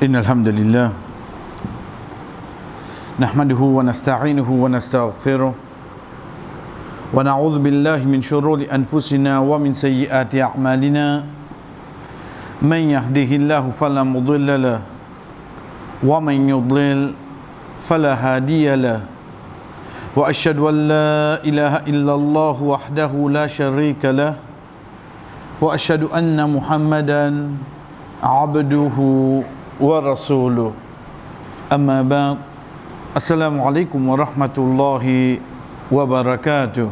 إن الحمد لله نحمده ونستعينه ونستغفره ونعوذ بالله من شرور أنفسنا ومن سيئات أعمالنا من يهده الله فلا مضل له ومن يضلل فلا هادي له وأشهد أن لا إله إلا الله وحده لا شريك له وأشهد أن محمدا عبده ورسوله أما بعد السلام عليكم ورحمة الله وبركاته.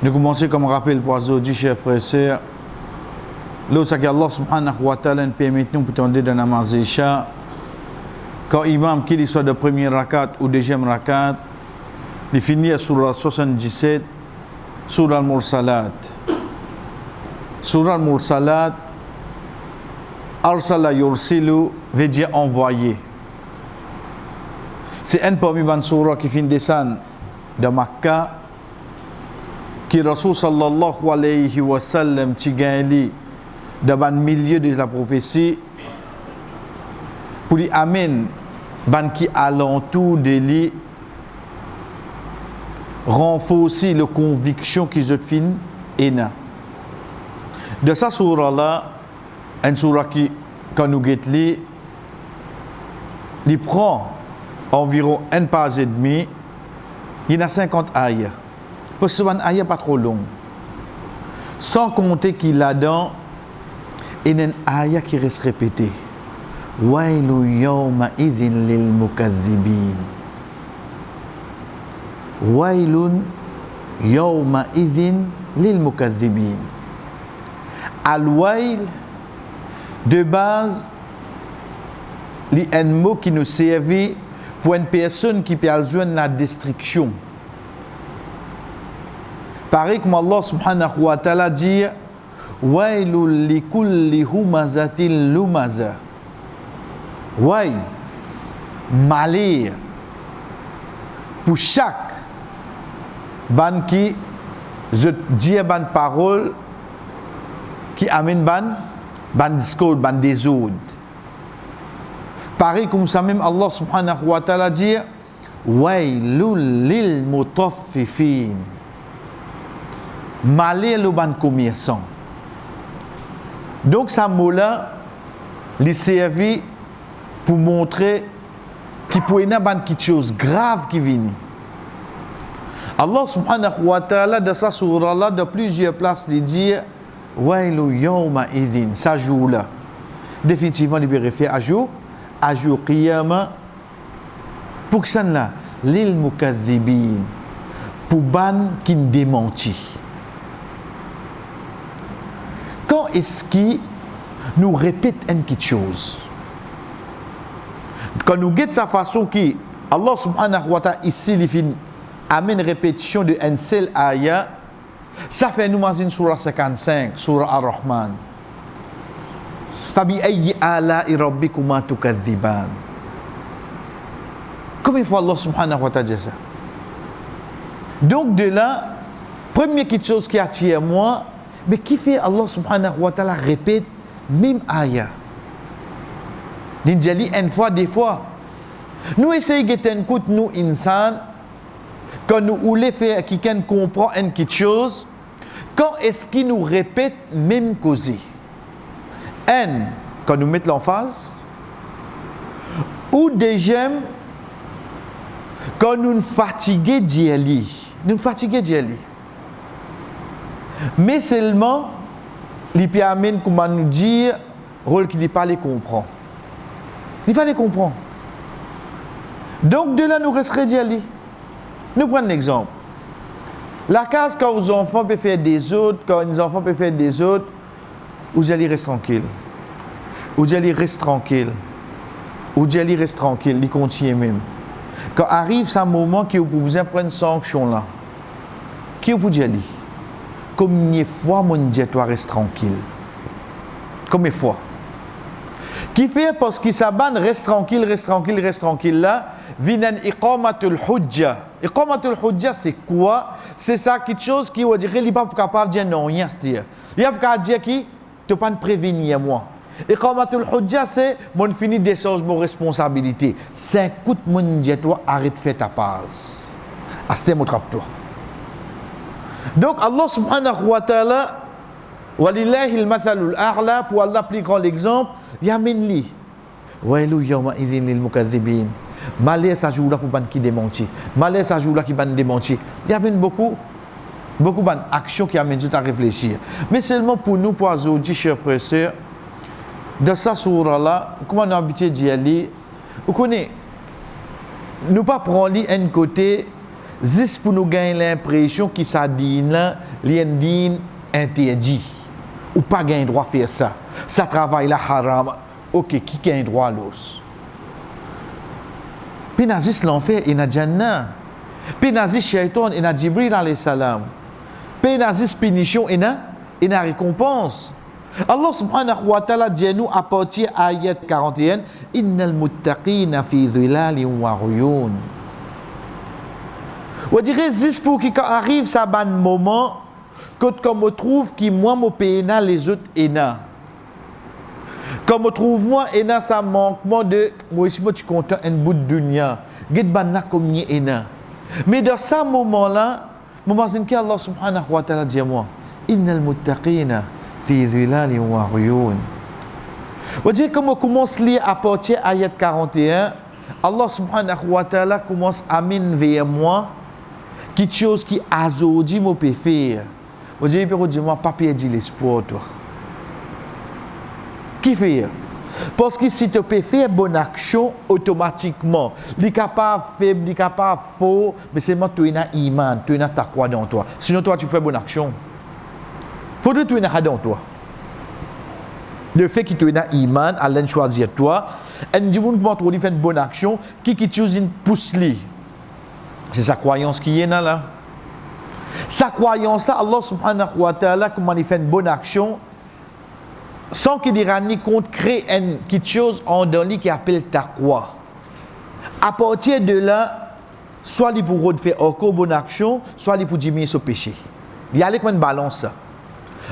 Nous commençons comme rappel pour aujourd'hui, chers frères et sœurs. Là, c'est qu'Allah subhanahu wa ta'ala nous permet de nous tendre dans la namaz Isha. Quand imam, qu'il soit de première rakat ou deuxième rakat, il finit sur la 77, sur al-Mursalat. Sur al-Mursalat, Arsala yursilu veut dire envoyer. C'est un parmi les surahs qui finit descendre de Makkah, qui Rasul sallallahu alayhi wa sallam tigali dans le milieu de la prophétie pour lui amener ban qui alentour de lui renforcer la conviction qu'ils ont fin et na. De sa surah là, un surah qui, quand nous guettons, il prend environ un page et demi, il y a 50 ayats. Parce que c'est un ayat pas trop long. Sans compter qu'il a dans, il y a un ayat qui reste répété. Wailu yawma idhin lil mukaththibin. Wailun yawma idhin lil mukaththibin. Al-wail, de base, il y a un mot qui nous servait pour une personne qui peut joindre la destruction. Pareil comme Allah subhanahu wa ta'ala dit Wailul likulli humazatil lumaza. Wail, malheur pour chaque ban qui je dis ban parole qui amène ban discours, ban désordre. Pareil comme ça même Allah subhanahu wa ta'ala dit Wailul lil mutaffifin. Malheur le ban commerçant. Donc ça mot-là, il servi pour montrer qu'il peut y avoir quelque chose de grave qui vient. Allah subhanahu wa ta'ala dans sa surah là, de plusieurs places, il dit Wailu yawma idhin, ça jour là. Définitivement, il peut référer à jour qiyama. Pour que ça là, lil mukaththibin, pour ban qui démentit. Quand est-ce qu'il nous répète une petite chose? Quand nous guettons sa façon qui Allah subhanahu wa ta'ala ici il amène répétition de un seul ayat, ça fait nous dans une surah 55, surah Ar-Rahman. Fabi ayyi ala'i rabbikuma tukadhiban. Combien de fois Allah subhanahu wa ta'ala dit ça? Donc de là, première petite chose qui attire moi, mais qui fait Allah subhanahu wa ta'ala répète même ayat. Ninjali une fois, des fois. Nous essayons de écouter nous insan quand nous voulons faire quelqu'un comprend une petite chose, quand est-ce qu'il nous répète même cause? Quand nous mettons l'emphase, ou deuxième, quand nous nous fatiguons d'y aller. Nous fatiguons d'y aller. Mais seulement, il peut amener, comment nous dire, rôle qui n'est pas les comprend. Il n'est pas les comprend. Donc de là, nous resterons d'y aller. Nous prenons l'exemple. La case, quand les enfants peuvent faire des autres, quand les enfants peuvent faire des autres, vous allez rester tranquille. Vous allez rester tranquille. Vous allez rester tranquille, il continue même. Quand arrive ce moment qui vous pouvez prendre une sanction là, qui vous dit aller? Combien de fois mon Dieu toi reste tranquille? Combien de fois? Qui fait parce qu'il s'abandonne, reste tranquille là, vient iqamatul hujja. Iqamatul hujja c'est quoi? C'est ça quelque chose qui va dire il n'est pas capable de dire non rien, c'est-à-dire il n'est pas capable de dire qui tu pas prévenir moi. Iqamatul hujja, c'est mon fini décharge mon responsabilité. C'est coup de mon dit toi, arrête de faire ta passe. C'était mon trappe-toi. Donc Allah subhanahu wa ta'ala, walillahi al-mathalul a'la, pour Allah plus grand l'exemple, yamin li. Wailu yawma idhin lil mukadzibin. Malheur ça joue là pour ban qui démentir. Malheur ça joue là qui ban démentir. Il y a beaucoup d'actions qui amènent à réfléchir. Mais seulement pour nous, pour aujourd'hui, chers frères et sœurs, dans sa sourate là, comment on a habitué d'y aller, vous connaissez, nous pas prendre un côté, juste pour nous gagner l'impression qu'il s'adine là, l'indine interdit. Ou pas gagner droit à faire ça. Ça travaille là haram. Ok, qui gagne droit à l'os? Puis nazis l'enfer et na Jannah. Puis nazis shaitan et na Jibril alayhi salam. Puis nazis punition et na récompense. Allah subhanahu wa ta'ala dit nous à partir ayat 41, innal muttaqina fi dhilalin wa uyun. On dirait juste pour qui quand arrive ça ban moment quand comme on trouve qui moi mon péna les autres ena. Comme on trouve moi ena ça manquement de moi ici moi tu content un bout de dunya. Git banna comme ni ena. Mais dans ce moment là, moment que Allah subhanahu wa ta'ala dit moi, innal muttaqina fi dhilalin wa uyun. On dirait comme on commence à lire à partir ayat 41, Allah subhanahu wa ta'ala commence à amener vers moi quelque chose qui aujourd'hui me peut faire. On dirait que je ne pas perdre l'espoir toi. Qui fait? Parce que si tu peux faire bonne action automatiquement, tu es capable faible, tu es capable faux, mais seulement tu as un iman, tu as ta croix dans toi. Sinon toi tu fais bonne action. Faudrait que tu aies un dans toi. Le fait que tu aies un iman, Allah choisir toi, et du monde qui fait une bonne action, qui choisit une pousse li. C'est sa croyance qui est là. Sa croyance là, Allah subhanahu wa ta'ala, comment il fait une bonne action, sans qu'il dira ni compte créer quelque chose en dans lui qui appelle taqwa. À partir de là, soit il pour faire encore bonne action, soit il pour diminuer ce péché. Il y a une balance.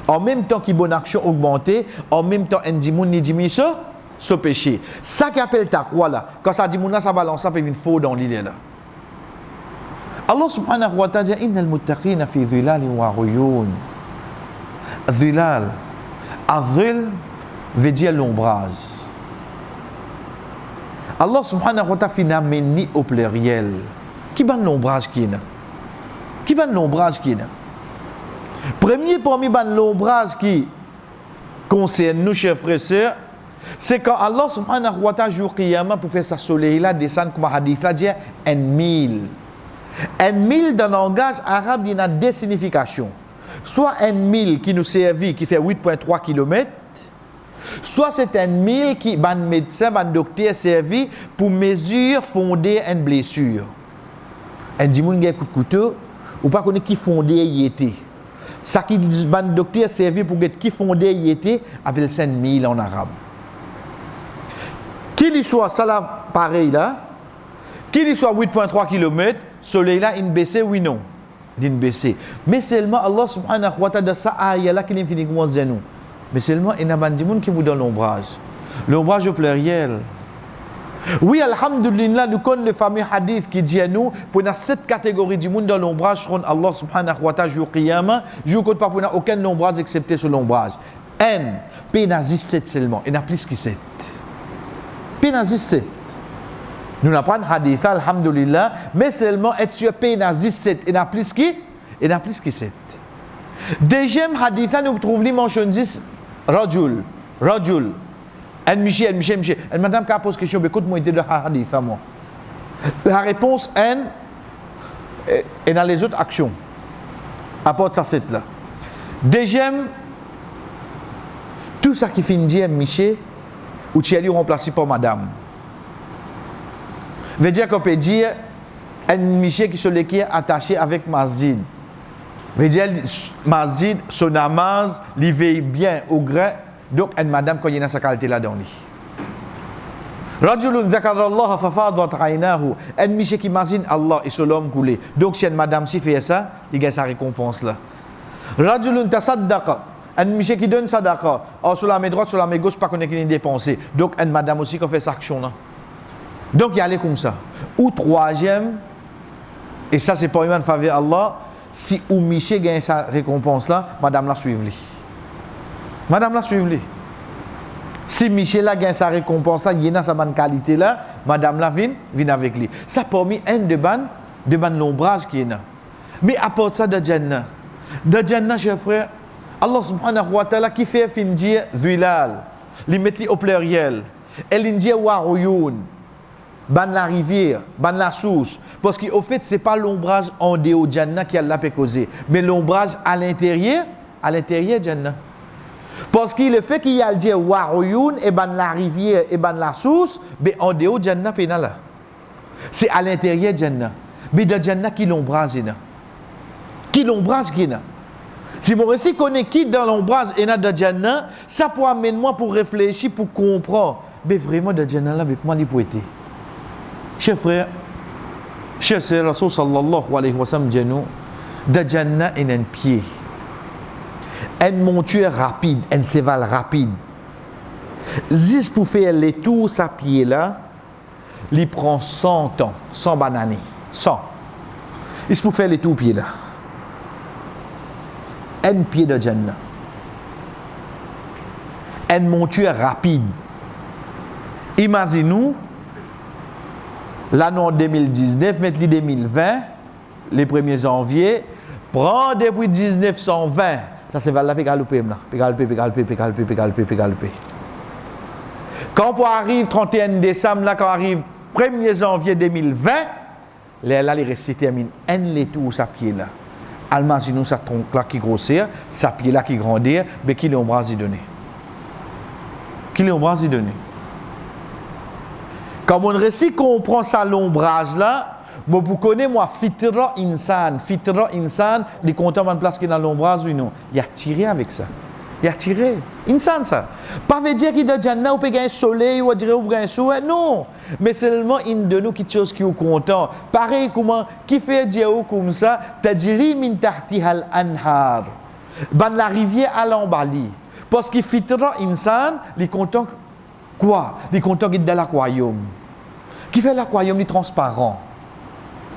En même temps qu'il bonne action augmentée, en même temps un dimoun ni diminuer ce péché. Ça qui appelle taqwa là, quand ça dimoun là, ça balance, ça peut venir faux dans l'île là. Allah subhanahu wa ta'ala dit innal muttaqina fi dhilalin wa uyun. Dhilal. Adhil veut dire l'ombrage. Allah subhanahu wa ta'ala finameni au pluriel. Qui ban l'ombrage qui est là? Qui ban l'ombrage qui est là? Premier parmi ban l'ombrage qui concerne nous, chers frères et sœurs, c'est quand Allah subhanahu wa ta'ala jour qiyamah pour faire sa soleil là descendre comme hadith là dit un mille. Un mille dans le langage arabe, il y a deux significations. Soit un mille qui nous servit, qui fait 8,3 km, soit c'est un mille qui, ban médecin, ban docteur servi pour mesurer, fonder une blessure. Un dimoun qui a un coup de couteau, ou pas connaître qui fonder y était. Ça qui ban docteur servi pour qui fonder y était, appelle ça un mille en arabe. Qu'il y soit ça là, pareil là, qu'il y soit 8,3 km, soleil là, il baisse, oui non. D'une baissée. Mais seulement Allah subhanahu wa ta'ala, ça ayah là qui n'est fini comme nous. Mais seulement il y a des gens qui vous donnent l'ombrage. L'ombrage au pluriel. Oui, alhamdulillah, nous connaissons le fameux hadith qui dit à nous, pour cette catégorie du monde dans l'ombrage, Allah subhanahu wa ta'ala, jour qiyamah, jour qu'on ne peut pas aucun ombrage excepté ce l'ombrage. N, pénazis 7 seulement, il n'y a plus que 7. Pénazis 7. Nous n'apprenons hadith, alhamdulillah, mais seulement être sur pénazis 7. Il n'y a plus que 7. Deuxième hadith, nous trouvons les mentions 10, Rajul. Michel. Madame qui a posé question, écoute-moi, il y a deux hadiths à moi. La réponse N, et dans les autres actions. Apporte ça 7 là. Deuxième, tout ça qui finit dire Michel, ou tu as dû remplacer par madame. Veut dire qu'on peut dire un Michel qui est attaché avec masjid. Veut dire masjid, son namaz, il veille bien au grain. Donc, une madame, quand il y a sa qualité là-dedans. Rajulun zakarallah fafadat aynahu. Un Michel qui imagine Allah et son homme coulé. Donc, si une madame si fait ça, il gagne sa récompense là. Rajulun tasaddaqa Un monsieur qui donne ça d'accord. Oh, sur la main droite, sur la main gauche, pas qu'on est qui est dépensé. Donc, une madame aussi qui fait cette action-là. Donc, il y a comme ça. Ou troisième, et ça, c'est pas une faveur Allah, si ou monsieur gagne sa récompense-là, madame la suive-lui. Madame la suive-lui. Si Michel a gagné sa récompense, il y a sa bonne qualité là, madame la vient avec lui. Ça parmi un de ban l'ombrage qui est là. Mais à part ça de Jannah. De Jannah, chers frères, Allah subhanahu wa ta'ala qui fait fin dire zilal, li met au pluriel. Elle dit waruyun, ban la rivière, ban la source. Parce qu'au fait, ce n'est pas l'ombrage en dehors de Jannah qui a la causé, mais l'ombrage à l'intérieur de Jannah. Parce que le fait qu'il y a le dire waruyun et ban la rivière et ban la source, mais en dehors de Jannah pénal. C'est à l'intérieur de Jannah. Mais de Jannah qui l'ombrage est là. Qui l'ombrage qui est là. Si mon récit connaît qui dans l'ombrage est là de Jannah, ça peut amener moi pour réfléchir, pour comprendre. Mais vraiment de Jannah là avec moi il peut être. Chers frères, chers sœurs, Rasul sallallahu alayhi wa sallam dit nous, de Jannah est un pied. Une monture rapide, un cheval rapide. Juste pour faire les tours sa pied là, il prend 100 ans, 100 bananes, 100. Juste pour faire les tours pied là. Un pied de Jannah. Une monture rapide. Imaginez-nous, l'année 2019, maintenant 2020, les 1er janvier, prend depuis 1920. Ça c'est valable, pégalopé. Quand on arrive 31 décembre, là, quand arrive 1er janvier 2020, là, les récits terminent. Un les tours, sa pied là. Imaginez-nous sa tronc là qui grossit, sa pied là qui grandit, mais qui l'ombrage y donné. Qui l'ombrage y donné. Quand on récit comprend ça l'ombrage là, moi vous connaissez moi fitra insan, les compteurs en place qui est dans l'ombrage ou non, il a tiré avec ça. Il a tiré. Insan ça. Pas veut dire qu'il doit Jannah ou peut gagner soleil ou dire ou gagner soleil, non. Mais seulement une de nous qui chose qui est content. Pareil comment qui fait dire comme ça, tajri min tahtihal anhar. Ban la rivière à l'embali. Parce qu'il fitra insan, les content quoi? Les content qui est dans l'aquarium. Qui fait l'aquarium transparent.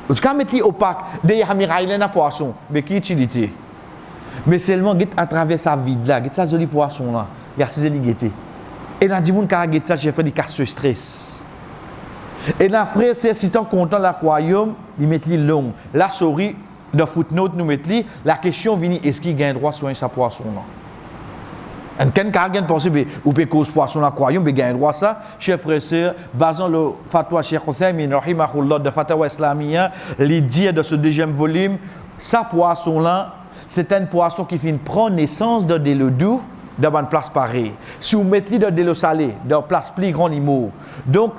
Parce qu'on met opaque, des hamiraïlen à poisson, mais qui utilité? Mais seulement à travers sa vide là, sa joli poisson là, il y a ses éligités. Et dans le monde qui a ça, j'ai fait des cas de stress. Et dans frère, c'est si tant content l'aquarium, il met les long. La souris de footnote nous met li, la question vient est-ce qu'il gagne droit sur sa poisson là? Et quand quelqu'un pense ou peut cause poisson l'aquarium, il gagne droit ça, chers frères et sœurs, basant le fatwa Cheikh Uthaymin rahimahullah de fatwa islamia, l'idée de ce deuxième volume, sa poisson là, c'est un poisson qui finit prendre naissance dans de l'eau douce, dans une place pareille. Si vous mettez dans de l'eau salée, dans une place plus grande, donc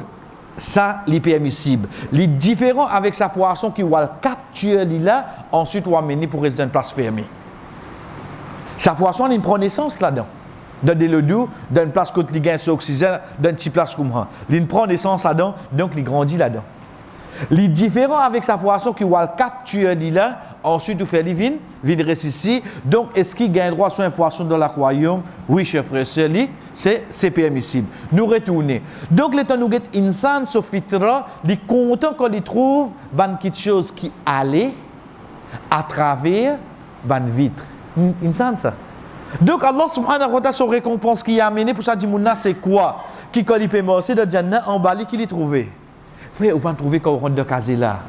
ça, il est permissible. Il est différent avec sa poisson qui va capturer là, ensuite va amener pour rester dans une place fermée. Sa poisson, il prend naissance là-dedans. Dans de l'eau douce, dans une place où il gagne sur oxygène, dans une petite place comme ça. Il prend naissance là-dedans, donc il grandit là-dedans. Il est différent avec sa poisson qui va capturer là, ensuite il fait les vide ici. Donc est-ce qu'il gagne droit sur un poisson dans l'aquarium? Oui, chers frères et sœurs, c'est permissible. Nous retournons. Donc l'état nous get insan sofitra, il est content quand il trouve quelque chose qui allait à travers une vitre. Insan ça. Donc Allah subhanahu wa ta'ala, son récompense qui a amené pour ça dit mouna c'est quoi? Qui quand il peut morcer de Jannah en Bali qu'il y trouvé. Frère, on peut trouver quand on rentre de Kazela.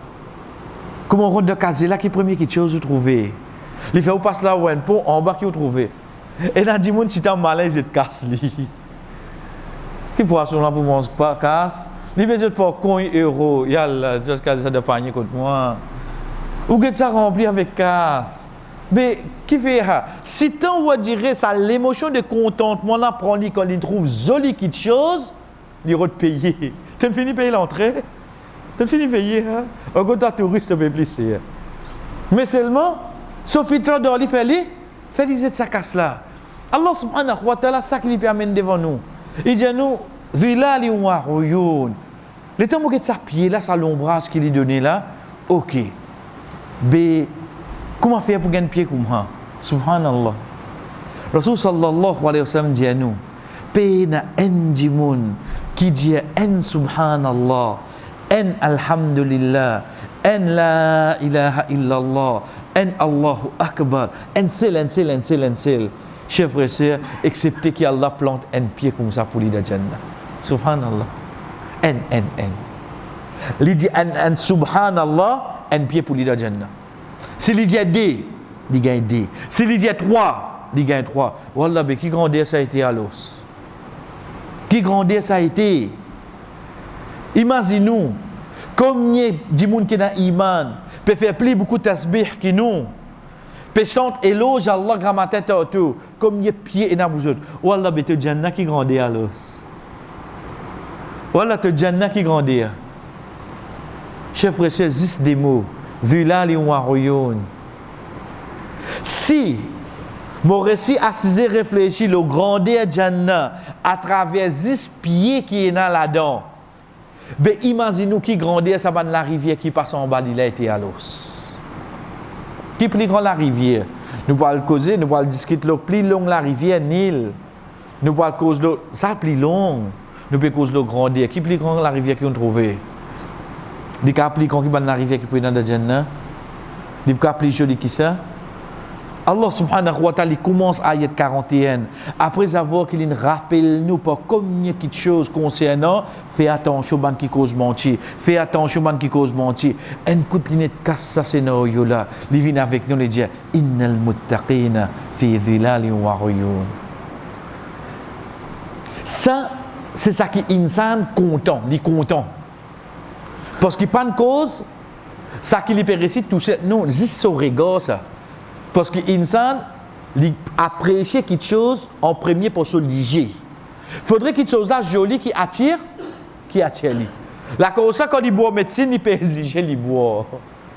Comment on rentre de Kazela qui premier quelque chose vous trouvez? Il fait on passe là où un pont en bas qui vous trouvez. Et dans dit monde si t'as malin ils te casse li. Qui poisson là pour manger pas casse? Il veut pas coin euro, yalla juste ça de panier contre moi. Ou get ça rempli avec casse. Mais qui fait ça? Si tant on dirait ça l'émotion de contentement là prend lui quand il trouve joli quelque chose, il va te payer. Tu finis payer l'entrée. Tu finis payer hein. Un gars touriste peut plus. Mais seulement Sophie Trodor il fait les sa casse là. Allah subhanahu wa ta'ala ça qui lui permet devant nous. Il dit nous zilali wa uyun. Le temps où ça pied là ça l'ombrage qu'il lui donné là. OK. Mais comment faire pour gagner pied comme ça? Subhanallah. Rasul sallallahu alayhi wa sallam dit à nous, pena en jimoun qui dit en subhanallah, en alhamdulillah, en la ilaha illallah, en Allahu akbar, en sel. Chers frères et sœurs, excepté qu'Allah plante un pied comme ça pour l'ida Jannah. Subhanallah. En. Il dit en subhanallah, un pied pour l'ida Jannah. S'il dit D, il gagne D. S'il dit 3, il gagne 3. Wallah, qui grandeur ça a été à l'os. Qui grandeur ça a été. Imaginez-nous, combien de monde qui est dans l'iman peut faire plus beaucoup de tasbih que nous. Peut chanter éloge à Allah grand matin tout. Combien de pieds et dans vous autres. Wallah, tu Jannah qui grandit à l'os. Wallah, tu Jannah qui grandit. Chers frères et sœurs, juste des mots. Dhilali wa uyun. Si mon récit assisé réfléchit le grandeur Jannah à travers 10 pieds qui est dans là-dedans, ben imaginez-nous qui grandeur ça va dans la rivière qui passe en bas de là et à l'os. Qui plus grand la rivière? Nous pouvons causer, nous pouvons discuter le plus long la rivière Nil. Nous pouvons causer ça plus long. Nous pouvons causer le grandeur. Qui plus grand la rivière qu'on trouve? Des cas plus grand qui va dans la rivière qui peut dans la Jannah. Des cas plus joli qui ça? Allah subhanahu wa ta'ala commence ayat 41 après avoir qu'il rappelle nous pour combien de choses concernant fais attention ban qui cause mentir, fais attention ban qui cause mentir. Un coup de net casse ça scénario là, il vient avec nous les dire innal muttaqina fi dhilali wa uyun. Ça c'est ça qui insan content, il content. Parce qu'il pas de cause ça qui lui permet tout ça non, juste son regard ça. Parce que l'insan apprécie quelque chose en premier pour se liger. Il faudrait quelque chose là joli qui attire lui. La cause ça quand il boit médecine, il peut exiger il boit.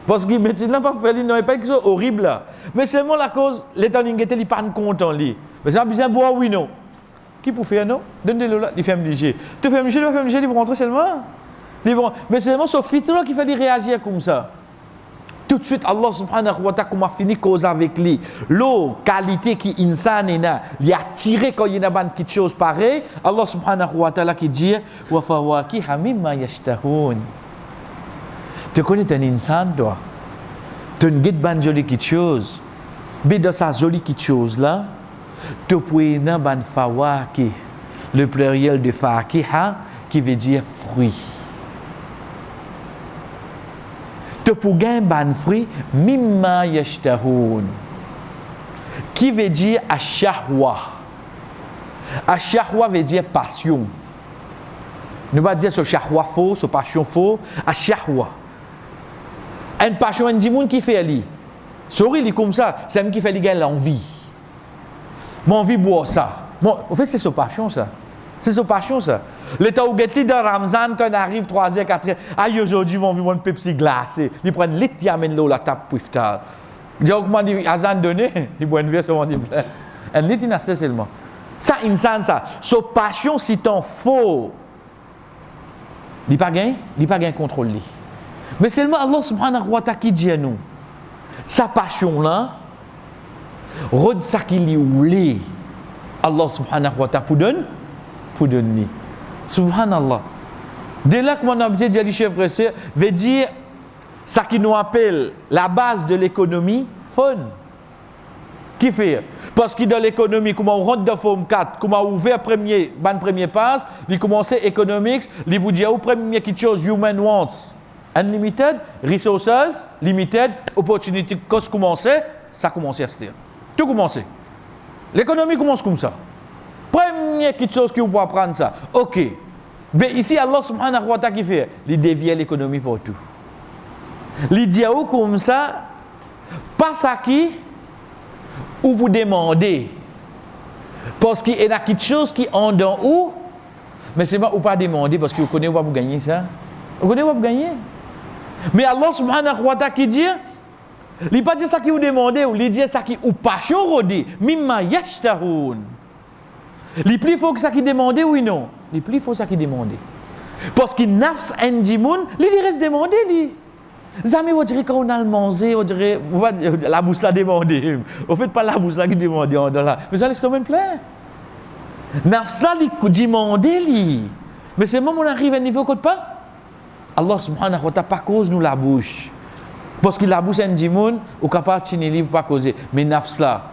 Parce que médecine n'a pas fait non, pas quelque chose horrible là. Mais seulement la cause l'état n'ingété il pas content lui. Mais ça besoin boire oui non. Qui pour faire non? Donne-le là, il fait me liger. Tu fais me liger, il va rentrer seulement. Mais seulement ce filtre qui fait réagir comme ça. Tout de suite, Allah subhanahu wa ta'ala, comment fini cause avec lui. L'eau, qualité qui insan est là, il a tiré quand il y a quelque chose pareil. Allah subhanahu wa ta'ala qui dit, wa fawakiha mimma yashtahun. Tu connais un insan, toi? Tu as une ban jolie quelque chose. Mais dans sa jolie quelque chose là, tu peux une ban fawaki, le pluriel de fakiha qui veut dire fruit. Tu peux gagner ban fruit mimma yashtahun qui veut dire ashahwa. Ashahwa veut dire passion. Ne pas dire ce shahwa faux, ce passion faux, ashahwa. Une passion, un dimoun qui fait ali. Sorry, il est comme ça, c'est même qui fait gagner l'envie. Mon envie boire ça. Bon, en fait, c'est ce passion ça. C'est sa passion ça. L'état où guetti dans Ramzan quand on arrive 3h, 4h, aïe aujourd'hui ils vont vivre un Pepsi glacé. Ils prennent lit, ils amènent l'eau la table pour iftar. J'ai augmenté Azan donné, ils boivent une verre sur dit plein. Un lit il n'a seulement. Ça insan ça. Sa passion si t'en faux. Il pas gain contrôle lui. Mais seulement Allah subhanahu wa ta'ala qui dit à nous. Sa passion là rod ça qui lui oulé. Allah subhanahu wa ta'ala pour donner. Subhanallah. Dès là que mon objet dit chef frère veut dire ça qui nous appelle la base de l'économie fun. Qui fait? Parce que dans l'économie, comment on rentre dans forme 4, comment on ouvre premier passe, il commence economics, il vous dit au premier quelque chose human wants unlimited, resources limited, opportunity cost commencer, ça commence à se dire. Tout commencer. L'économie commence comme ça. Première quelque chose que vous pouvez apprendre ça. OK. Mais ici, Allah subhanahu wa ta'ala qui fait, il dévie l'économie pour tout. Il dit comme ça, pas ça qui, ou vous demandez. Parce qu'il y a quelque chose qui est en dedans ou, mais c'est pas ou pas demander parce que vous connaissez où vous gagner ça. Vous connaissez où vous gagner. Mais Allah subhanahu wa ta'ala qui dit, il ne pas dire ça qui vous demandez, ou il dit ça qui ou passion rodé, mimma yashtahun. Les plus faux que ça qui demandait, oui non. Les plus faux ça qui demandait. Parce que nafs endimoun, il reste demandé lui. Jamais on dirait quand on a le mangé, on dirait, la bouche l'a demandé. Au fait, pas la bouche là qui demande, mais ça l'estomac plein. Nafs là, il demande, mais c'est moment où on arrive à un niveau qu'on pas. Allah subhanahu wa ta'ala pas cause nous la bouche. Parce que la bouche est un dimoun, ou capable de tenir livre pas causer. Mais nafs là,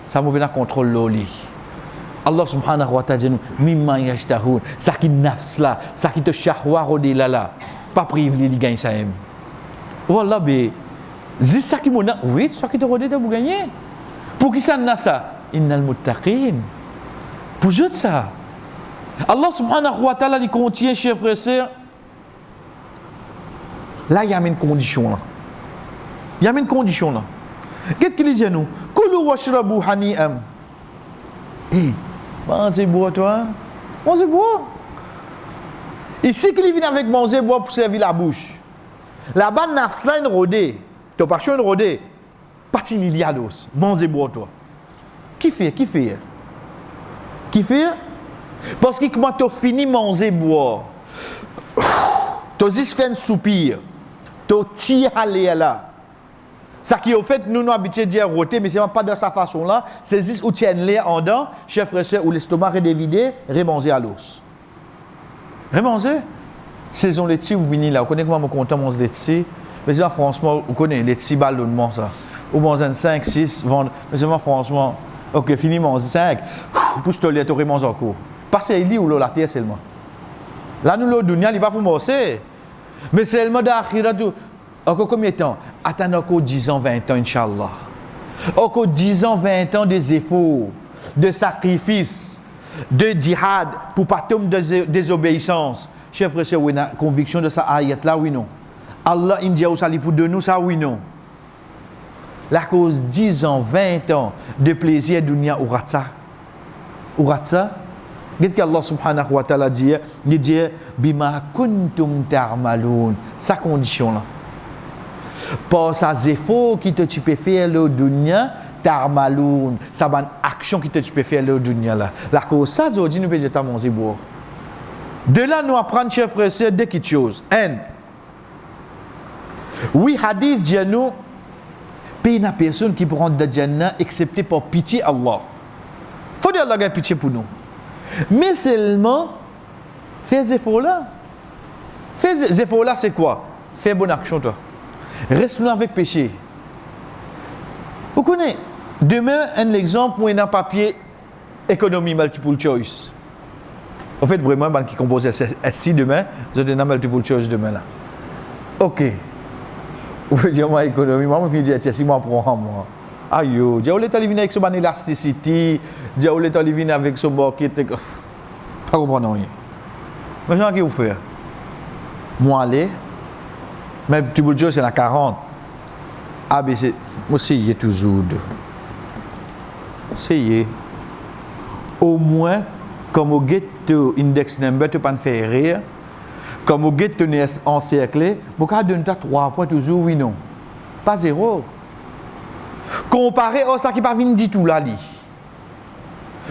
ça m'a venu contrôle l'oli. Allah subhanahu wa ta'ala dit nous, mimma yajtahun, ça qui nafs là, ça qui te shahwa rodé là, pas privé de gagner ça aime. Wallah, mais, c'est ça qui m'a oui, ça qui te rodé de vous gagner. Pour qui ça n'a ça? Innal muttaqin. Pour juste ça. Allah subhanahu wa ta'ala, il contient, chers frères et sœurs, là, il y a une condition là. Il y a une condition là. Qu'est-ce qu'il dit à nous? Kulu washrabu hani'am. Mangez bois toi. Mangez bois. Ici qu'il vient avec manger bois pour servir la bouche. Là-bas, nafs là une rodée. Tu n'as pas une rodée. Parti l'iliados. Mangez bois toi. Qui fait? Parce que quand tu as fini manger bois, tu as juste fait un soupir. Tu as tiré aller là. Ça qui au fait, nous nous habitués à dire roter, mais ce n'est pas de sa façon-là. C'est juste où tu as l'air en dedans, chef frère, où l'estomac est dévidé, remanger à l'os. Remanger. Saison laitier, vous venez là. Vous connaissez comment je compte mon laitier? Mais là, franchement, vous connaissez les petits ballonnements, ça. Ou manger 5, 6, vendre. Mais moi, franchement, ok, fini manger 5. Pousse toi, tu remanger encore. Passez il dit ou la terre seulement. Là, nous, le dunya, il n'est pas pour manger. Mais seulement d'akhirat. Encore combien de temps? Attends encore 10 ans, 20 ans, Inch'Allah. Encore 10 ans, 20 ans de efforts, de sacrifices, de djihad pour pas tomber de désobéissance. Chers frères et sœurs, vous avez une conviction de ça ayat là, oui non? Allah, India, ou sali pour de nous, ça, oui non? La cause 10 ans, 20 ans de plaisir dunya ou ratsa. Ou ratsa? Qu'est-ce qu'Allah subhanahu wa ta'ala dit? Il dit, bima kuntum ta'maloun. Sa condition là. Par ces efforts qui te tu peux faire le dunya, ta'maloun. Ça va une action qui te tu peux faire le dunya là. La cause ça, aujourd'hui, nous pouvons manger boire. De là, nous apprenons, chers frères et sœurs, deux petites choses. Oui, hadith dit nous, pas une personne qui prend de Jannah excepté par pitié Allah. Il faut dire Allah a pitié pour nous. Mais seulement, faire ces efforts-là. Faire ces efforts-là, c'est quoi? Faire bonne action, toi. Reste nous avec péché. Vous connaissez, demain, un exemple où il y a un papier économie multiple choice. En fait, vraiment, qui compose SI demain, vous avez un multiple choice demain là. Ok. Vous pouvez dire, moi, économie, moi, je vais dire, tiens, si moi, prends moi. Aïe, Dieu, vous êtes venir avec son élasticité, Dieu, vous êtes venir avec son bucket, pas comprendre rien. Mais qu'est-ce que vous faites? Moi, aller, mais petit bout de chose, c'est la 40. Ah, ben, c'est, moi, c'est toujours. C'est au moins, comme vous get index number, tu ne peux pas faire rire. Comme vous get encerclé, vous pouvez donner 3 points toujours, oui, non. Pas 0. Comparé à ça qui pas venu du tout là li.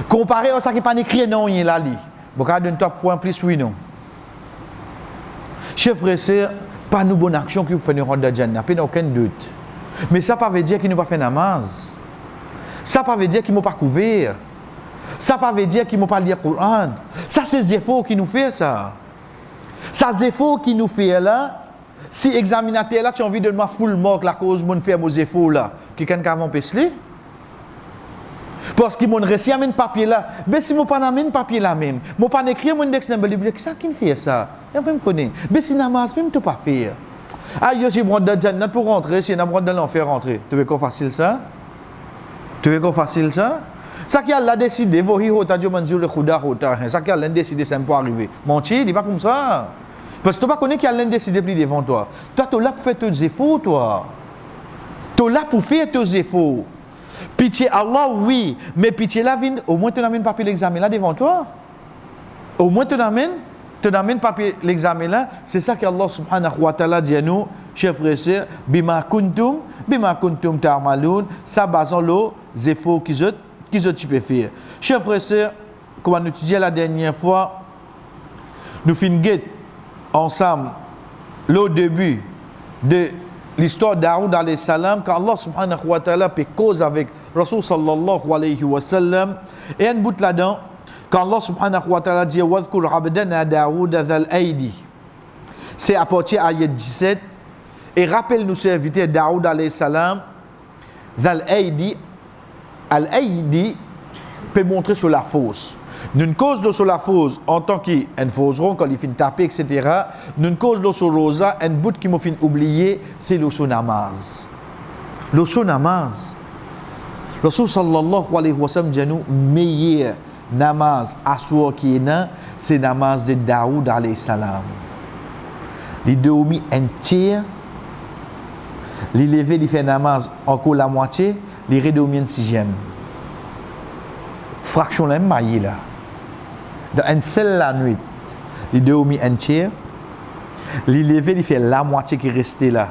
Comparé à ça qui pas écrit non rien là li. Vous pouvez donner 3 points plus, oui, non. Chers frères et sœurs, pas nous bonne action qui vous fait nous rendre Jannah, pas aucun doute. Mais ça ne veut pas dire qu'il ne pas fait namaz. Ça ne veut pas dire qu'il ne pas couvert. Ça ne veut pas dire qu'il ne pas lire le Coran. Ça, c'est des efforts qui nous fait ça. Ça, c'est des efforts qui nous fait là. Si examinateur là, tu as envie de me full moque la cause mon faire mes efforts là, quelqu'un qui a empêché. Parce qu'il m'a réussi à mettre papier là. Mais si je pas amène papier là même, je pas écrire mon index number, je dis ça qui fait ça. Je ne connais pas. Mais si namaz même tu pas faire. Ah, je suis bon de Jannah pour rentrer, si on a de l'enfer rentrer. Tu veux qu'on facile ça? Tu veux qu'on facile ça? Ça qui a décidé, vous voyez, tu as manjou le khuda hota, ça qui a décidé c'est pour arriver. Mentir, il n'est pas comme ça. Parce que tu ne connais pas qui a décidé plus devant toi. Toi, tu es là pour faire tes efforts, toi. Tu es là pour faire tes efforts. Pitié Allah, oui, mais pitié la vie, au moins tu n'amènes pas l'examen là devant toi. Au moins tu n'amènes pas l'examen là. C'est ça qu'Allah subhanahu wa ta'ala dit à nous, chers frères et sœurs, bima kuntum ta'maloun, ça basant les efforts qu'ils ont tu peux faire. Chers frères et sœurs, comme on étudiait la dernière fois, nous finissons ensemble le début de l'histoire d'Aoud alayhi salam, quand Allah subhanahu wa ta'ala fait cause avec Rasul sallallahu alayhi wa sallam, et un bout là-dedans, quand Allah subhanahu wa ta'ala dit Wadhkur abdana Daoud dhal aidi, c'est à partir de ayat 17, et rappelle-nous serviteur Daoud alayhi salam, dhal aidi, al-aidi peut montrer sur la force. Nous cause de sur la force en tant qu'une forgeron quand il finit taper, etc. Nous cause de sur rosa, un bout qui m'a fait oublier, c'est le son namaz. Le son namaz. Le son sallallahu alayhi wa sallam dit nous meilleur namaz à soi qui est là, c'est namaz de Daoud alayhi salam. Il dormi entier, il levé, il fait namaz encore la moitié, il redormi une sixième. Fraction la maille là. Dans une seule la nuit, il dormi entier, il levé, il fait la moitié qui restait là.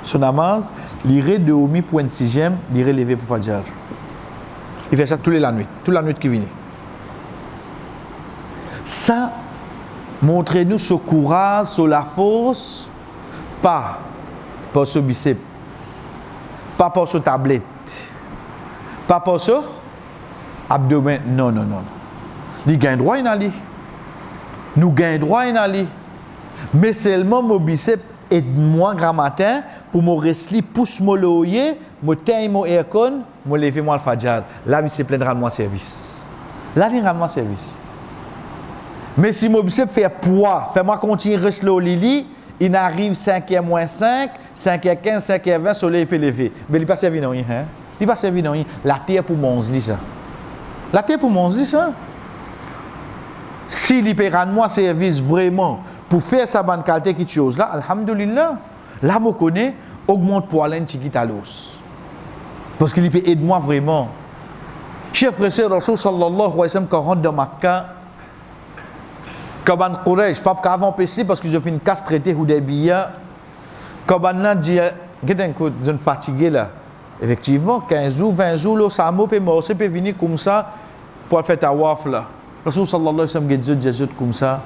Son namaz, il redormi pour une sixième, il relevé pour Fajr. Il fait ça toute la nuit qui vient. Ça, montrez-nous ce courage, sur la force, pas pour ce biceps, pas pour ce tablette, pas pour ce abdomen, non. Il gagne droit en ali. Nous gagnons droit en ali. Mais seulement mon biceps aide-moi grand matin pour me rester pousse-moi l'oyer, me teindre mon aircon, me lever moi le fajr. Là, biceps plein de rendre moi service. Là, il rend moi service. Mais si mon biceps fait poids, fait-moi continuer à rester au lit, il arrive 5h-5, 5h15, 5h20, soleil peut lever. Mais il n'est pas servi dans rien. Hein? Il n'est pas servi dans rien. La terre pour manger, dit ça. La terre pour manger, dit ça. Si il peut rendre moi service vraiment pour faire sa bonne qualité qui chose là, alhamdulillah, là, je connais, augmente pour aller à l'os. Parce qu'il peut aider moi vraiment. Chef frère, Rasul sallallahu alayhi wa sallam, quand on rentre dans Makkah, quand on Quraysh, pas qu'avant PC parce que je fais une casse traitée ou des billets, quand on dit, je suis fatigué là. Effectivement, 15 jours, 20 jours, là, ça m'a peut morcer, peut venir comme ça pour faire ta waf là. Rasul sallallahu alayhi wa sallam, Jésus comme ça,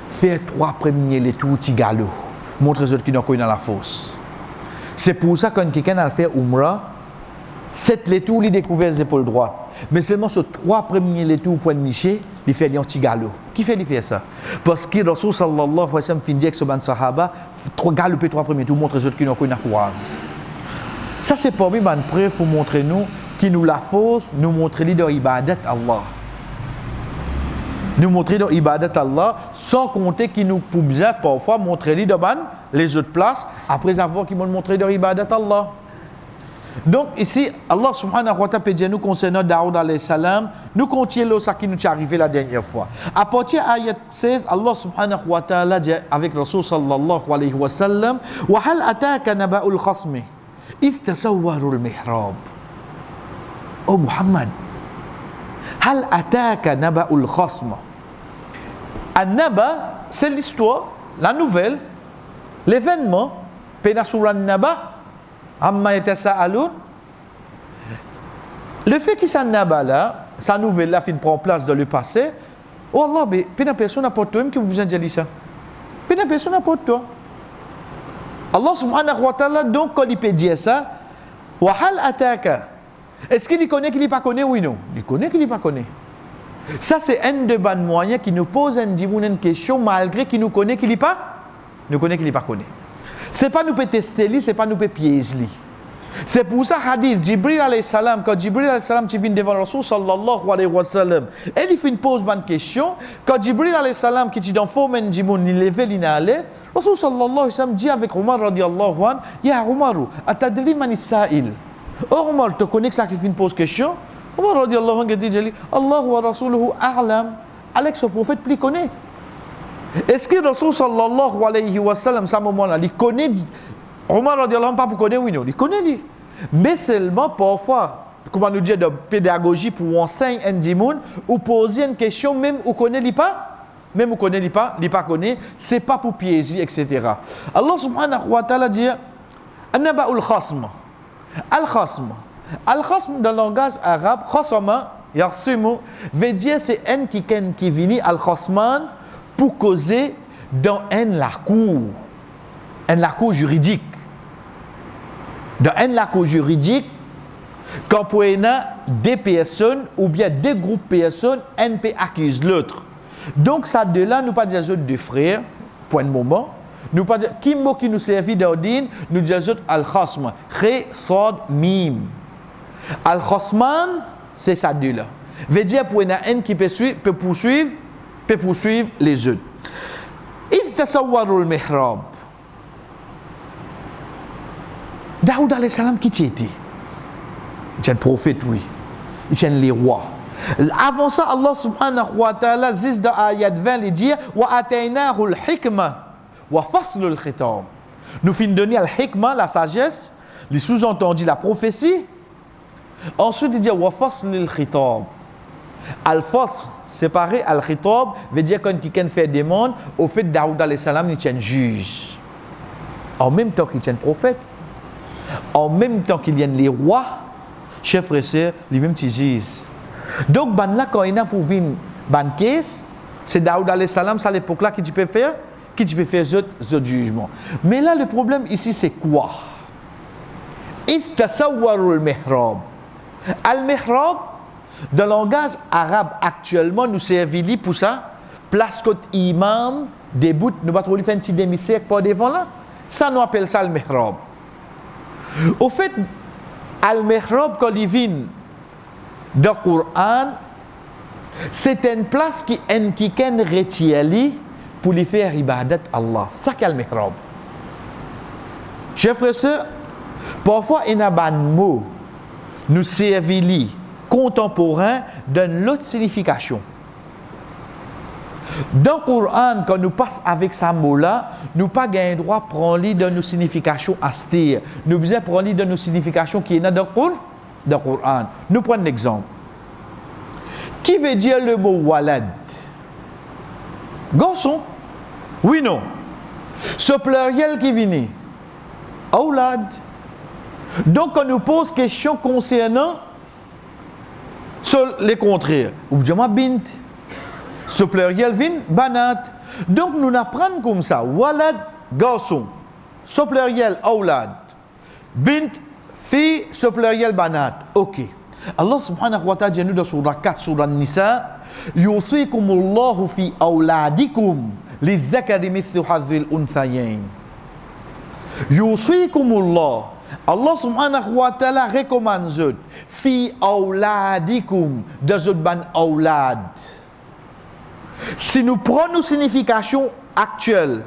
faire 3 premiers les tours tigalo, montre les autres qui n'ont pas dans la force. C'est pour ça que quand quelqu'un a fait Umrah, 7 les tours, il découvert les épaules droites. Mais seulement sur 3 premiers les tours pour nicher, il fait un tigalo. Qui fait ça? Parce que Rasul sallallahu alayhi wa sallam finit avec ce ban sahaba, 3 galoper 3 premiers tours, montre les autres qui n'ont pas dans la courage. Ça c'est pour moi une preuve pour montrer nous qui nous la force, nous montrer les dans ibadat Allah. Nous montrer dans ibadat Allah, sans compter qui nous peut bien parfois montrer les dans les autres places, après avoir qui m'ont montré dans ibadat Allah. Donc ici, Allah subhanahu wa ta'ala dit nous concernant Daoud alayhi salam, nous continuons ce qui nous est arrivé la dernière fois. À partir de ayat 16, Allah subhanahu wa ta'ala dit avec Rasul sallallahu alayhi wa sallam, wa hal ataka naba'ul khasmi إذ تصوروا المحراب. Oh Muhammad, هل أتاك نبأ الخصم. النبأ, c'est l'histoire, la nouvelle, l'événement. Penasuran naba, amma yatasa'alun. Le fait que sa naba là, sa nouvelle là, fin prend place dans le passé. Oh Allah, mais personne n'a pas toi même qui vous a dit ça. Personne n'a pas toi. Allah subhanahu wa ta'ala, donc, quand il peut dire ça, wa hal ataka. Est-ce qu'il connaît qu'il n'est pas connu, oui non? Il connaît qu'il n'est pas connu. Ça, c'est un de bons moyens qui nous pose une question, malgré qu'il nous connaît qu'il n'est pas, nous connaît qu'il n'est pas connu. Ce n'est pas nous peut tester lui, ce n'est pas nous peut piéger lui. C'est pour ça, hadith, Jibril alayhi salam, quand Jibril alayhi salam, tu viens devant le Rasul sallallahu alayhi wa sallam, et il fait une pause bonne question, quand Jibril alayhi salam, qui dit dans faux men Jimoun, il lève l'inalé, Rasul sallallahu alayhi wa sallam dit avec Omar radiallahu anhu, Ya Omaru, atadri man is-sa'il. Oh Omar, tu connais que ça qui fait une pause question? Omar radiallahu anhu dit, Allah wa rasuluhu a'lam, Alex, le prophète, plus connaît. Est-ce que Rasul sallallahu alayhi wa sallam, à ce moment-là, il connaît? Omar radiallahu anhu pas pour connaître, oui non, il connaît lui. Mais seulement parfois, comment nous dire de pédagogie pour enseigner un dimoun ou poser une question même où connaît lui pas, même où connaît lui pas connaît, c'est pas pour piéger, etc. Allah subhanahu wa ta'ala dit An-naba'ul khasm. Al-khasm. Al-khasm dans le langage arabe, khasama, yarsimu, veut dire c'est un qui vient al-khasman pour causer dans la cour juridique. Dans un lac juridique, quand on a des personnes ou bien des groupes de personnes, un peut accuser l'autre. Donc, ça de là, nous pas dire deux frères, point de moment. Nous pas dire, qui mot qui nous servit d'ordine, nous disons al-khasma, khé, sad, mim. Al-khasman, c'est ça de là. Veut dire pour un qui peut poursuivre les autres. إذ تصوروا المحراب. Daoud alayhi salam qui était? Il était un prophète, oui. Il était les rois. Avant ça, Allah subhanahu wa ta'ala dit dans ayat 20, il dit wa ataynahu al-hikma wa fasl al-khitab. Nous finissons donner al-hikma, la sagesse, les sous-entendus, la prophétie. Ensuite, il dit wa fasl al-khitab. Al-fasl, séparé, al-khitab, veut dire quand quelqu'un fait des demandes, au fait Daoud alayhi salam, il est un juge. En même temps qu'il est un prophète, en même temps qu'il y a les rois, chef frère, les mêmes disent. Donc, là, quand il y a pour venir ban caisse, c'est Daoud alayhi salam, c'est à l'époque-là qui tu peux faire ce jugement. Mais là, le problème ici, c'est quoi? If tasawwaru al-mihrab. Al-mihrab, dans le langage arabe actuellement, nous servit pour ça, place côté imam, début, nous va trouver un petit demi-cercle par devant là. Ça, nous appelle ça al-mihrab. Au fait, al-mihrab, quand il vient dans le Coran, c'est une place qui est retirée pour lui faire ibadat Allah. Ça qu'est al-mihrab. Chers frères et sœurs, parfois il y a un mot nous servit contemporain donne l'autre signification. Dans le Coran, quand nous passons avec ce mot-là, nous n'avons pas le droit de prendre dans nos significations astir. Nous devons prendre dans nos significations qui est dans le Coran. Nous prenons un exemple. Qui veut dire le mot walad? Garçon? Oui, non. Ce pluriel qui vient. Aulad. Donc, quand nous pose question concernant les contraires, ou bien bint. Ce pluriel vient banat. Donc, nous apprenons comme ça. Walad, garçon. Ce pluriel, aulad. Bint, fille, ce pluriel banat. Ok. Allah subhanahu wa ta'ala dit nous dans surah 4, surah Nisa, yusikumullahu fi awladikum lidhakari mithlu hadhil unthayain. Yusikumullah. Allah subhanahu wa ta'ala recommande fi awladikum dans ban awlad. Si nous prenons nos significations actuelles,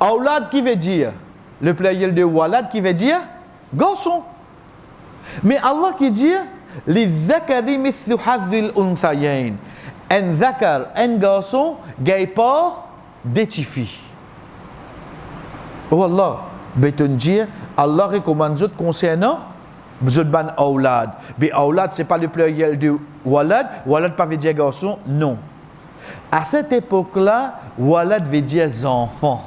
awlad qui veut dire le pluriel de walad qui veut dire garçon. Mais Allah qui dit lidhakari mithlu hadhil unthayain. Un zakar, un garçon, gagne pas des filles. Oh Allah, béton dire, Allah recommande concernant ban awlad. Mais awlad, ce n'est pas le pluriel de walad. Walad pas veut dire garçon, non. À cette époque-là, walad veut dire enfant.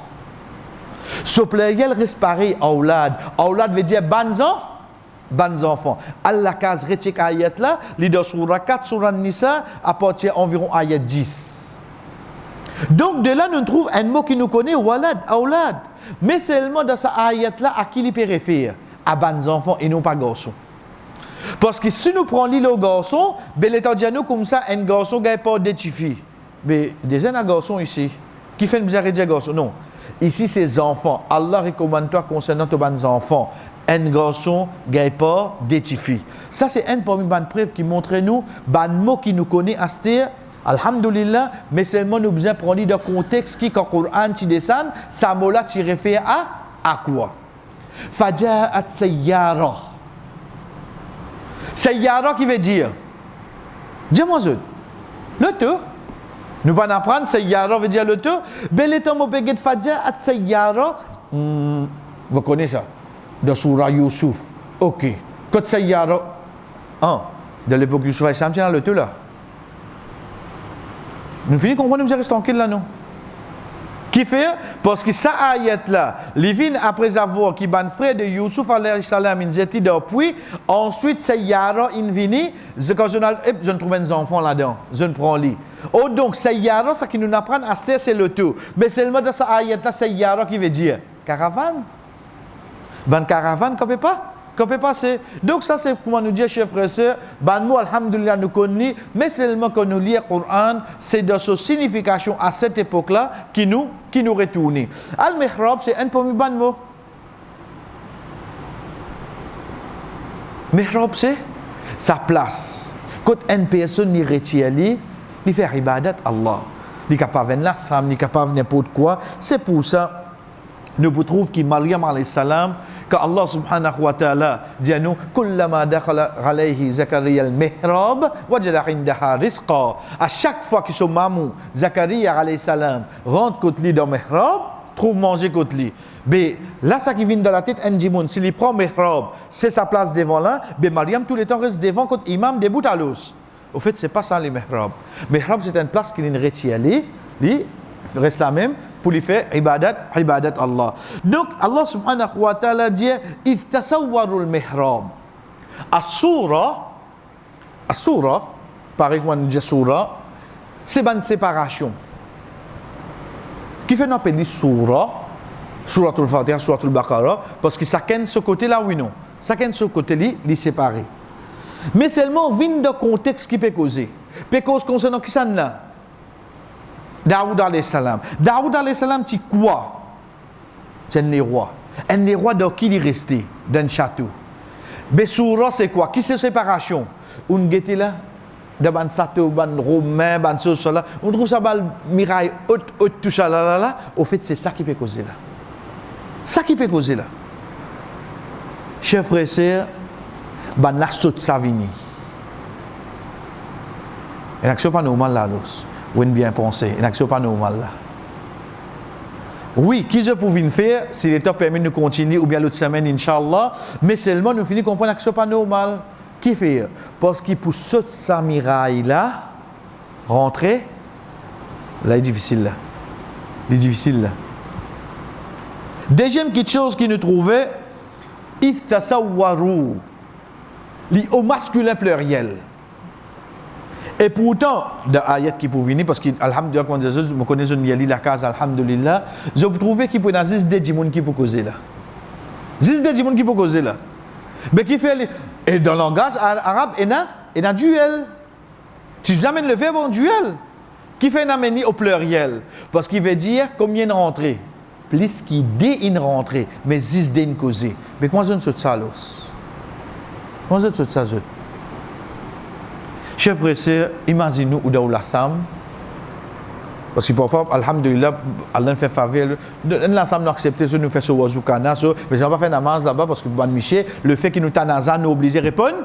Ce pluriel reste pareil, awlad. Awlad veut dire bans enfants. Allah case retik ayat là, leader surah 4, surah Nisa, à partir environ ayat 10. Donc de là, nous trouvons un mot qui nous connaît, walad, awlad. Mais seulement dans cette ayat là, à qui il peut référer? À bans enfants et non pas garçons. Parce que si nous prenons le garçon, ben l'état dit nous comme ça, un garçon gagne pas des filles. Mais des jeunes garçons ici, qui fait une bizarre dire garçon? Non. Ici, c'est enfants. Allah recommande toi concernant tes bons enfants. Un garçon ne gagne pas des filles. Ça, c'est un parmi les preuves qui montre nous, un mot qui nous connaît à cette terre, alhamdulillah, mais seulement nous besoin prendre le contexte qui, quand le Coran descend, ça mot-là, tu réfère à quoi? Faja'at sayyara. Sayyara qui veut dire? Dis-moi ça. Le tout. Nous allons apprendre, sayyara veut dire le tout. Bel étant mon péguet de faja'at sayyara. Vous connaissez ça? De surah Yusuf. Ok. Quand sayyara. De l'époque Yusuf alayhi salam, c'est le tout là. Nous finissons de comprendre, nous restons tranquilles là, non? Qui fait? Parce que ça ayat là, les vignes après avoir qui ban frère de Yusuf alayhi salam, ils étaient depuis, ensuite sayyara in vini, quand je trouve un enfant là-dedans, je ne prends lui. Oh donc sayyara, ça qui nous apprend à ce c'est le tout. Mais seulement dans ça ayat là, sayyara qui veut dire caravane. Ban caravane, qu'on peut pas? qu'on peut passer. Donc ça c'est comment nous dire, chers frères et sœurs, ben nous, alhamdulillah, nous connaissons, mais seulement quand nous lisons le Coran, c'est dans sa signification à cette époque-là qui nous retourne. Al-Mihrab, c'est un premier ban mot. Mihrab, c'est sa place. Quand une personne n'y retient, il fait ibadat Allah. Il n'est capable de la sam, il n'est capable de n'importe quoi. C'est pour ça nous trouvons que Maryam alayhi salam, quand Allah subhanahu wa ta'ala dit à nous, kullama dakhala alayhi Zakaria al-mihrab, wajada indaha rizqa. À chaque fois que son maman, Zakaria alayhi salam, rentre côté lui dans le mihrab, trouve manger côté lui. Mais là, ça qui vient dans la tête, un dimoun, s'il y prend mihrab, c'est sa place devant là, mais Maryam tout le temps reste devant quand imam debout à l'os. Au fait, c'est pas ça les mihrab. Mihrab, c'est une place qui est retirée, il reste la même pour lui faire ibadat Allah. Donc Allah subhanahu wa ta'ala dit id tasawwaru al-mihrab. As-sura, par exemple, dit sura, c'est une séparation. Qui fait nous appeler suratul Fatiha, suratul Baqarah, parce que ça ken ce côté là oui non. Ça ken ce côté là, il séparé. Mais seulement vient de contexte qui peut causer. Peut cause concernant qui ça là? Daoud alayhi salam. Daoud alayhi salam, c'est quoi? C'est un roi. Un roi dans qui il est resté? Dans le château. Bessoura, c'est quoi? Qui c'est séparation? On guette là, dans un château, un romain, un chose là. On trouve ça, le miraille, haute, tout ça là. Au fait, c'est ça qui peut causer là. Ça qui peut causer là. Chers frères et sœurs, la saute Savini. Une action pas normale là, ou une bien pensée, une action pas normale là. Oui, qui je pouvais faire, si l'État permet de continuer, ou bien l'autre semaine, Inch'Allah, mais seulement nous finissons comprendre une action pas normale. Qui fait? Parce qu'il pour sauter sa miraille là, rentrer, là, il est difficile là. Il est difficile là. Deuxième petite chose qu'il nous trouvait, Ittasawwaru, au masculin pluriel. Et pourtant, dans l'ayat qui peut venir, parce que, alhamdulillah, quand je me connais, je me lis la case, alhamdulillah, je trouve qu'il peut y avoir 10 démons qui peut causer là. 10 démons qui peut causer là. Mais qui fait, et dans le langage arabe, il y a un duel. Tu amènes le verbe en duel. Qui fait un amener au pluriel. Parce qu'il veut dire combien de rentrées. Plus qu'il dit une rentrée, mais 10 d'une causée. Mais comment je ne sais ça, comment je ne sais ça, chers frères et sœurs, imaginez-nous où dans la Sam. Parce que parfois, alhamdulillah, Allah fait faveur. L'ensemble nous accepte, nous fait ce wazoukana, mais je ne vais pas faire namaz là-bas parce que, bon, Michel, le fait qu'il nous tanaza, nous oblige à répondre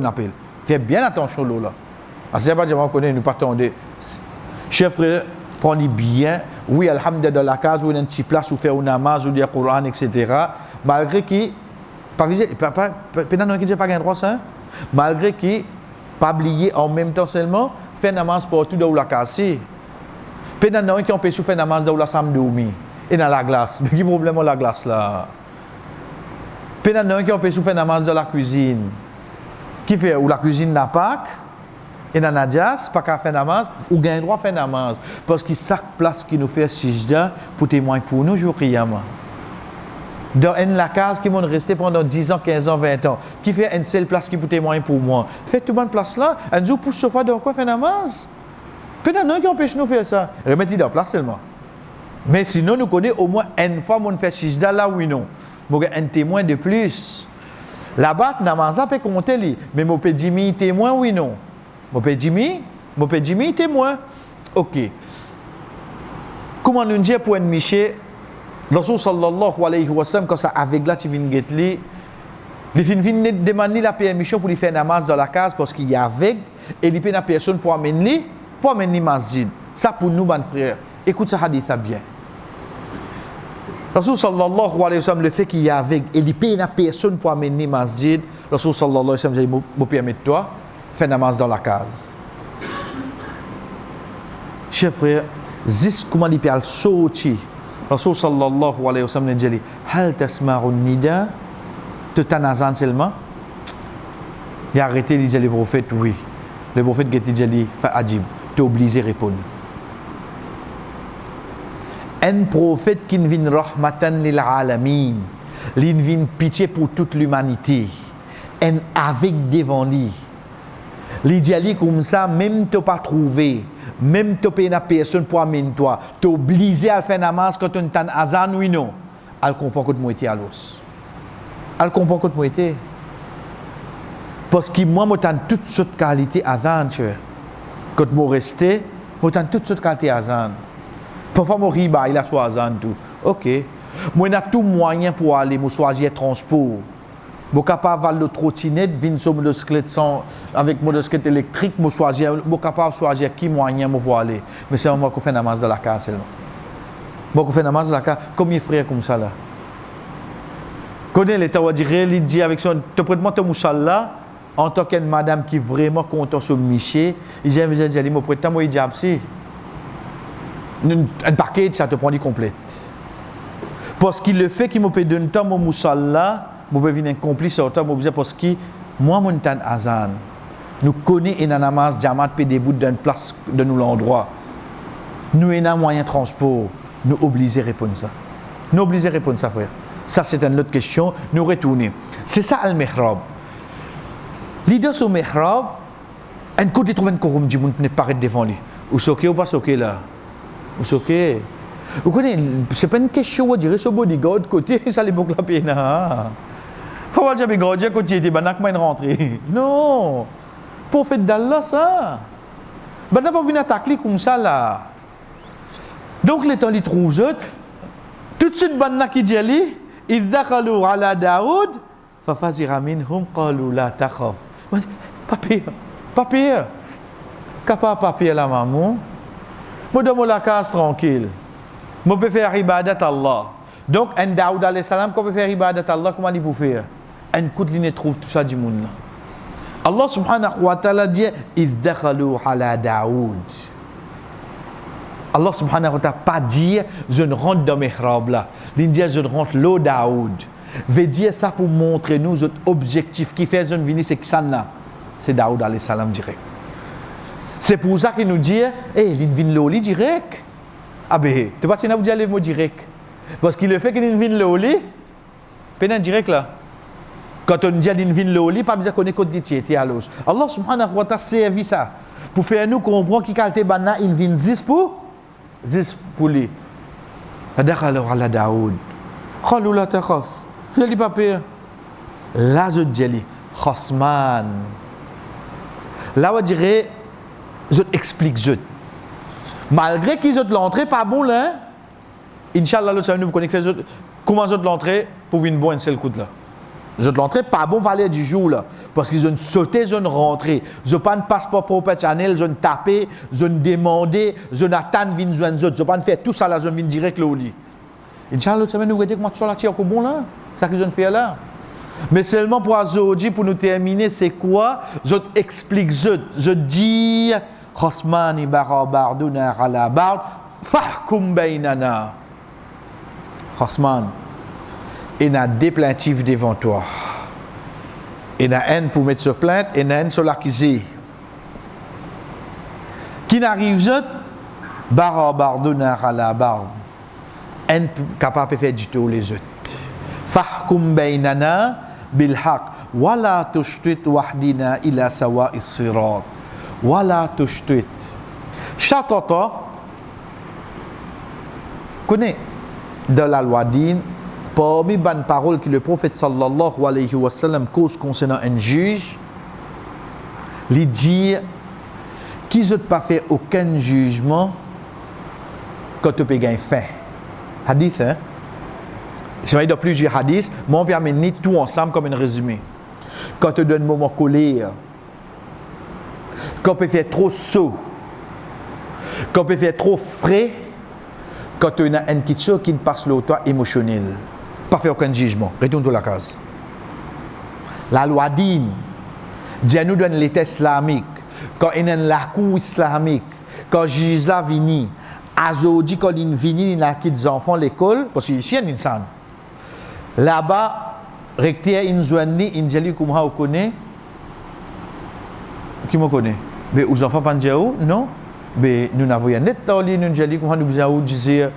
l'appel. Faites bien attention là. Parce que je ne connais, nous pas attendre. Chers frères, prenez bien. Oui, alhamdulillah, dans la case où il y a une petite place où faire un namaz, où il y a le Coran, etc. Malgré qu'il, pas gagné droit ça, malgré qu'il, pas oublier en même temps seulement, faire namaz partout dans la case. Pendant nous qui empêche faire namaz dans la salle dormir et dans la glace. Mais quel problème la glace là? Pendant nous qui empêche faire namaz dans la cuisine. Qui fait ou la cuisine n'a pas et dans la dias pas qu'à faire namaz ou gagne droit faire namaz parce que chaque place qui nous fait sijda pour témoin pour nous jour qiyamah. Dans la case qui vont rester pendant 10 ans, 15 ans, 20 ans, qui fait une seule place qui peut témoigner pour moi. Faites tout bonne place là, un jour pour sofa dans quoi faire namaz. Peut-être non qui empêche nous faire ça. Remettez dans place seulement. Mais sinon nous connaissons au moins une fois mon fait sijda là oui non. Moi un témoin de plus. Là-bas namaz peut compter lui, mais mon peut dire témoin oui non. Mon peut dire témoin. OK. Comment nous dire pour un Michel Rasul sallallahu alayhi wa sallam, quand ça avec là, tu viens de guetter, il vient demander la permission pour lui faire namaz dans la case parce qu'il y a avec et il n'y a pas personne pour amener masjid. Ça pour nous, mes frères. Écoute ce hadith bien. Rasul sallallahu alayhi wa sallam, le fait qu'il y a avec et il n'y a pas personne pour amener masjid, Rasul sallallahu alayhi wa sallam, dit, je permets toi, faire namaz dans la case. Chers frères, zis comment il peut sortir. Rasul sallallahu alayhi wa sallam dit hal tasma'un nida te tanazan seulement il a arrêté il dit le prophète oui le prophète qui dit fa ajib tu obligé répondre un prophète qui vient rahmatan lil alamin Il vient pitié pour toute l'humanité. Et avec devant lui. Il dit comme ça, même tu n'as pas trouvé, même tu n'as pas personne pour amener toi, tu es obligé à faire namaz quand tu as un azan ou non. Elle comprend que tu es à l'os. Elle comprend que tu es. Parce que moi, j'ai toute cette qualité azan. Quand je reste, j'ai toute cette qualité azan. Parfois, je riba, il a soit azan tout. Ok. Moi, j'ai tout moyen pour aller, je choisir transport. Je suis capable de le trottinette, venir sur le squelette avec mon squelette électrique, je suis capable de choisir qui moyen pour aller. Mais c'est moi qui fais namaz de la casa seulement. Moi qui fais namaz de la casa, combien de frères comme ça là? Connais l'état, il dit avec son, tu prêtes moi ton moussalla, en tant qu'une madame qui est vraiment content sur Miché, il dit, je prête moi il dit, un paquet, ça te prend du complète. Parce qu'il le fait qu'il me donne temps mon moussalla, je vais venir complice sur toi, parce que moi, mon temps azan, nous connaissons un namaz diamant pe debout d'une place de nous l'endroit. Nous avons un moyen de transport, nous obligés à répondre ça. Nous obligés à répondre ça, frère. Ça, c'est une autre question. Nous retournons. C'est ça, al-mihrab. L'idée sur le mihrab, un côté trouve un corum du monde n'est pas devant lui. Ou soké ou pas soké là. Ou soké. Vous connaissez, c'est pas une question, on dirait, ce bodyguard côté, ça les boucles la peine. Pourquoi tu as gardé quand tu étais banak main rentré? Non. Pour faire d'Allah ça. Banak pas venir attaquer comme ça là. Donc les temps ils trouvent tout de suite banak qui dit ali, ils dakhalu ala Daoud, fa fazira minhum qalu la takhaf. Papier. Capable papier la maman. Moi dans la case tranquille. Moi peux faire ibadat Allah. Donc un Daoud alayhi salam qu'on peut faire ibadat Allah, comment il peut faire? Un coup de ligne trouve tout ça du monde là. Allah subhanahu wa ta'ala dit إِذْ دَخَلُوا عَلَى Daoud. Allah subhanahu wa ta'ala pas dire je ne rentre dans mes mihrab là. Il dit je ne rentre l'eau Daoud. Veut dire ça pour montrer nous notre objectif qui fait jeune venir c'est que ça là. C'est Daoud alayhi salam direct. C'est pour ça qu'il nous dit il vient l'eau direct. Ah ben, tu vois si vous dire le mot direct. Parce qu'il le fait qu'il vient l'eau peine direct là. Quand on dit qu'il vient l'eau pas besoin qu'on ait côté de à l'os. Allah subhanahu wa ta'ala servi ça pour faire nous comprendre qu'il qualité banna il vient 10 pour lui. Adakhalu ala Daoud. Qalu la takhaf. Je dis pas peur. Là je dis khasman. Là on dirait je t'explique malgré qu'ils ont l'entrée pas bon là. Inch'Allah le Seigneur nous connaît comment ils ont l'entrée pour une bonne seule coup là. Je l'entrée pas bon valet du jour là parce qu'ils ont sauté, ils ont rentré. Je pas un passeport professionnel, ils ont tapé, ils ont demandé, ils ont attendu vinn joindre autres, je pas faire tout ça là, ils ont vinn direct là au lit. Inch'Allah le Seigneur nous dire comment tu la tire au bon là. Ça qu'ils ont fait là. Mais seulement pour aujourd'hui pour nous terminer, c'est quoi? Je t'explique je dis Khosmani barabarduna ala bard fahkum bainana. Khosman, il y a des plaintifs devant toi. Il y a un pour mettre sur plainte et il y a un sur l'accusé. Qui n'arrive pas, barabarduna ala bard. Un capable de faire du tout les autres. Fahkum bainana bil haq. Wala tushtit wahdina ila sawa'is sirat. Wala tushtit. Chatata, connaît dans la loi dine, parmi les bonnes paroles que le prophète sallallahu alayhi wa sallam cause concernant un juge, il dit qu'ils n'ont pas fait aucun jugement quand tu peux gagner fin. Hadith, hein? Si on a plusieurs hadiths, mais on peut amener tout ensemble comme un résumé. Quand tu donnes un moment colère, quand on peut faire trop chaud, quand on peut faire trop frais, quand tu as une petite chose qui ne passe le temps émotionnel. Pas faire aucun jugement. Retourne dans la case. La loi dit nous donne l'état islamique. Quand il y a la cour islamique, quand le juge là vient, aujourd'hui quand il vient, il a quitté les enfants à l'école, parce qu'ici il y a une salle. Là-bas, recteur in zoani in jali comme vous connaissez. Qui me connaît? Mais aux enfants pas non? Mais nous n'avons rien net dans nous jali comme nous besoin dire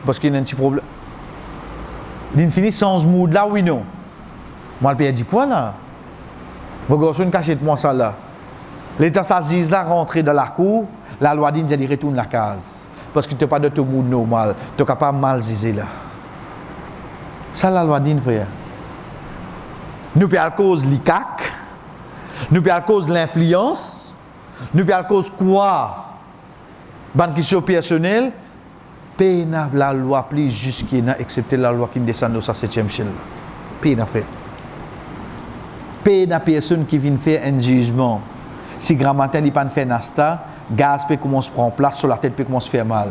parce qu'il y a un petit problème. Il finit sans mood là, oui, non. Moi, le pays a dit, point là. Vous avez une cachette, moi, ça là. L'état ça dit là, rentrer dans la cour, la loi dit, il retourne la case. Parce que tu n'as pas de ton mood normal. Tu n'es pas mal zizé là. Ça, la loi dit, frère. Nous payons à cause de l'ICAC, nous payons à cause de l'influence, nous payons à cause de quoi? Ban question personnelle, paye la loi plus jusqu'à excepté la loi qui descend au 7e ciel. Paye n'a fait. Paye la personne qui vient faire un jugement. Si grand matin il pas fait nasta, gaz peut commencer à prendre place sur la tête peut commencer à faire mal.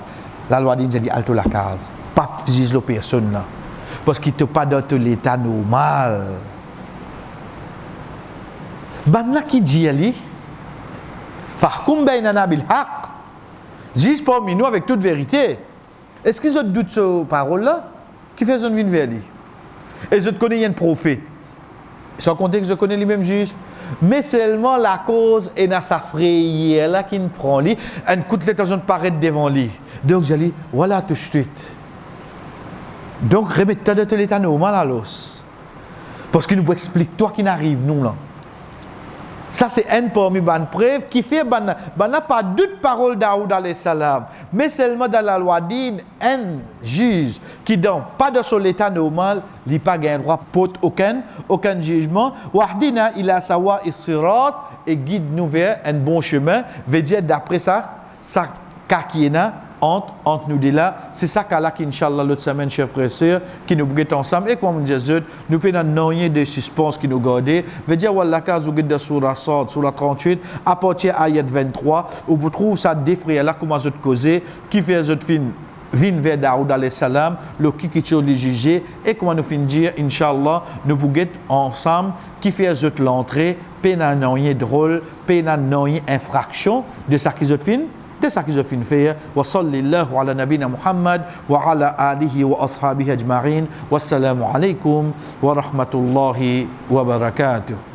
La loi dit alto la case. Pas juger la personne là. Parce qu'il te pas dans l'état normal. Banna qui dit ali fahkum bainana bil haqq. Juste parmi nous avec toute vérité. Est-ce qu'ils ont doute sur parole là qui fait une vie vers lui? Et je connais un prophète. Sans compter que je connais les mêmes juges. Mais seulement la cause est dans sa frayeur là qui ne prend lui. Un coup de l'état de paraître devant lui. Donc j'ai dit voilà tout de suite. Donc remets-toi de l'état normal à l'os. Parce qu'il nous explique toi qui n'arrive nous là. Ça c'est un parmi les preuves qui fait n'a pas d'autres paroles d'Aoud alayhi salam, mais seulement dans la loi dit un juge qui donne pas de son état normal, il n'a pas gain droit pour aucun jugement. Wahdina ila sawa is-sirat et guide nous vers un bon chemin. Veut dire d'après ça kakiena entre nous deux là, c'est ça qu'Allah qu'Inch'Allah l'autre semaine, chers frères et sœurs, qui nous bouget ensemble et comme Jésus, nous pouvons noyer de suspense qui nous garder. Veut dire, Wallah, quand vous de Surah 100, Surah 38, à partir de ayat 23, où vous trouvez ça des frères là, comment vous causez, qui fait votre fin, vin vers Daoud alayhi salam, le qui les juger, et comment nous finissons dire, Inch'Allah, nous bouget ensemble, qui fait votre l'entrée, pénan noyer drôle, pénan noyer infraction de ça qui vous fin. De ça qu'ils ont fait faire. Wa sallallahu ala nabina Muhammad wa ala alihi wa ashabihi ajma'in. Wassalamu alaikum wa rahmatullahi wa barakatuh.